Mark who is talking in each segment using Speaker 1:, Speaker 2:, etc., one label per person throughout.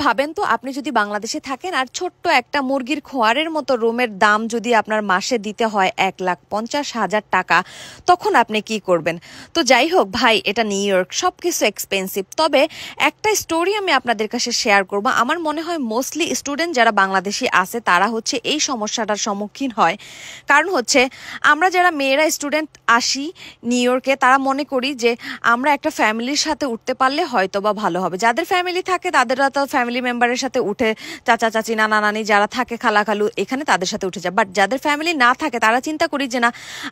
Speaker 1: ভাবেন তো আপনি যদি বাংলাদেশে থাকেন আর ছোট্ট একটা মুরগির খোয়ারের মতো রুমের দাম যদি আপনার মাসে দিতে হয় 1,50,000 টাকা, তখন আপনি কি করবেন? তো যাই হোক ভাই, এটা নিউ ইয়র্ক, সব কিছু এক্সপেন্সিভ। তবে একটা স্টোরি আমি আপনাদের কাছে শেয়ার করব। আমার মনে হয় মোস্টলি স্টুডেন্ট যারা বাংলাদেশি আছে তারা হচ্ছে এই সমস্যাটার সম্মুখীন হয়। কারণ হচ্ছে আমরা যারা মেয়েরা স্টুডেন্ট আসি নিউ ইয়র্কে, তারা মনে করি যে আমরা একটা ফ্যামিলির সাথে উঠতে পারলে হয়তো বা ভালো হবে। যাদের ফ্যামিলি থাকে তাদেররা তো ফ্যামিলি মেম্বারের সাথে উঠে, চাচা চাচি নানা নানি যারা থাকে খালা খালু এখানে তাদের সাথে উঠে যায়। বাট যাদের ফ্যামিলি না থাকে তারা চিন্তা করি যে না,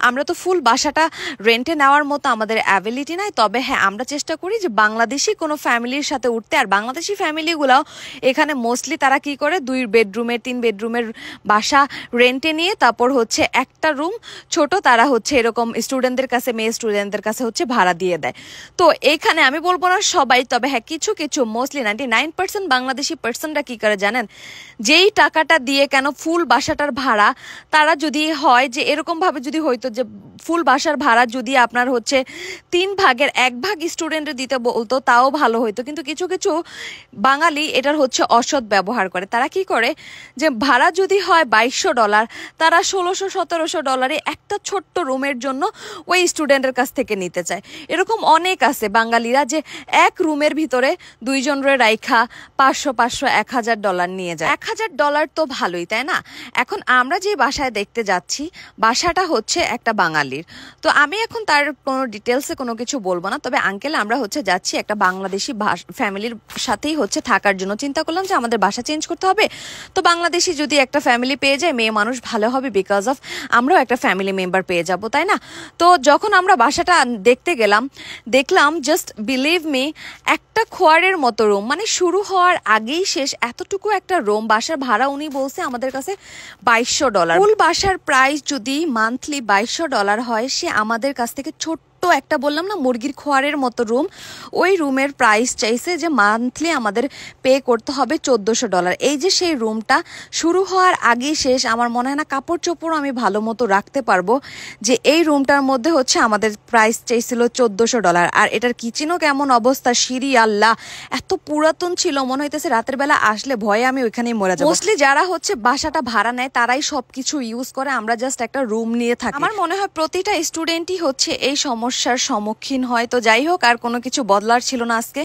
Speaker 1: আমরা তো ফুল বাসাটা রেন্টে নেওয়ার মতো আমাদের অ্যাবিলিটি নাই। তবে হ্যাঁ, আমরা চেষ্টা করি যে বাংলাদেশি কোনো ফ্যামিলির সাথে উঠতে। আর বাংলাদেশি ফ্যামিলিগুলো এখানে মোস্টলি তারা কি করে, 2 বেডরুমের 3 বেডরুমের বাসা রেন্টে নিয়ে তারপর হচ্ছে একটা রুম ছোট তারা হচ্ছে এরকম স্টুডেন্টদের কাছে, মেয়ে স্টুডেন্টদের কাছে হচ্ছে ভাড়া দিয়ে দেয়। তো এখানে আমি বলবো না সবাই, তবে হ্যাঁ কিছু কিছু মোস্টলি 99% বাংলাদেশি পার্সনরা কি করে জানেন, যেই টাকাটা দিয়ে কেন ফুল বাসাটার ভাড়া, তারা যদি হয় যে এরকম ভাবে যদি হইতো যে ফুল বাসার ভাড়া যদি আপনার হচ্ছে 3 ভাগের 1 ভাগ স্টুডেন্টে দিতে বলতো তাও ভালো হইতো। কিন্তু কিছু কিছু বাঙালি এটার হচ্ছে অসৎ ব্যবহার করে। তারা কি করে যে ভাড়া যদি হয় $2,200, তারা $1,600-1,700 একটা ছোট্ট রুমের জন্য ওই স্টুডেন্টের কাছ থেকে নিতে চায়। এরকম অনেক আছে বাঙালিরা যে এক রুমের ভিতরে 2 জনরে রাইখা $500, $1,000 নিয়ে যায়। $1,000 তো ভালোই, তাই না? এখন আমরা যে বাসায় দেখতে যাচ্ছি, বাসাটা হচ্ছে একটা বাঙালির। তো আমি এখন তার কোনো ডিটেলসে কোনো কিছু বলবো না। তবে আঙ্কেল, আমরা হচ্ছে যাচ্ছি একটা বাংলাদেশি ফ্যামিলির সাথেই হচ্ছে থাকার জন্য। চিন্তা করলাম যে আমাদের বাসা চেঞ্জ করতে হবে, তো বাংলাদেশি যদি একটা ফ্যামিলি পেয়ে যায়, মেয়ে মানুষ ভালো হবে, বিকজ অফ আমরাও একটা ফ্যামিলি মেম্বার পেয়ে যাব, তাই না? তো যখন আমরা বাসাটা দেখতে গেলাম, দেখলাম জাস্ট বিলিভ মি, একটা খোয়ারের মতো রুম, মানে শুরু হওয়ার আগেই শেষ এতটুকু একটা রুম। বাসার ভাড়া উনি বলছে আমাদের কাছে $2,200। ফুল বাসার প্রাইস যদি মান্থলি $2,200 হয়, সে আমাদের কাছ থেকে ছোট্ট একটা, বললাম না মুরগির খোয়ারের মতো রুম, ওই রুমের প্রাইস চাইছে যে মান্থলি আমাদের পে করতে হবে $1,400। এই যে সেই রুমটা শুরু হওয়ার আগেই শেষ। আমার মনে হয় না কাপড় চোপড় আমি ভালো মতো রাখতে পারবো, যে এই রুমটার মধ্যে হচ্ছে আমাদের প্রাইস চাইছিল $1,400। আর এটার কিচেনও কেমন অবস্থা, সিঁড়ি, আল্লাহ এত পুরাতন ছিল, মনে হইতেছে রাতের বেলা আসলে ভয়ে আমি ওইখানেই মরে যাবো। মোস্টলি যারা হচ্ছে বাসাটা ভাড়া নেয় তারাই সবকিছু ইউজ করে, আমরা জাস্ট একটা রুম নিয়ে থাকি। আমার মনে হয় প্রতিটা স্টুডেন্টই হচ্ছে এই সমস্যার সম্মুখীন হয়। তো যাই হোক, আর কোনো কিছু বদলার ছিল না আজকে।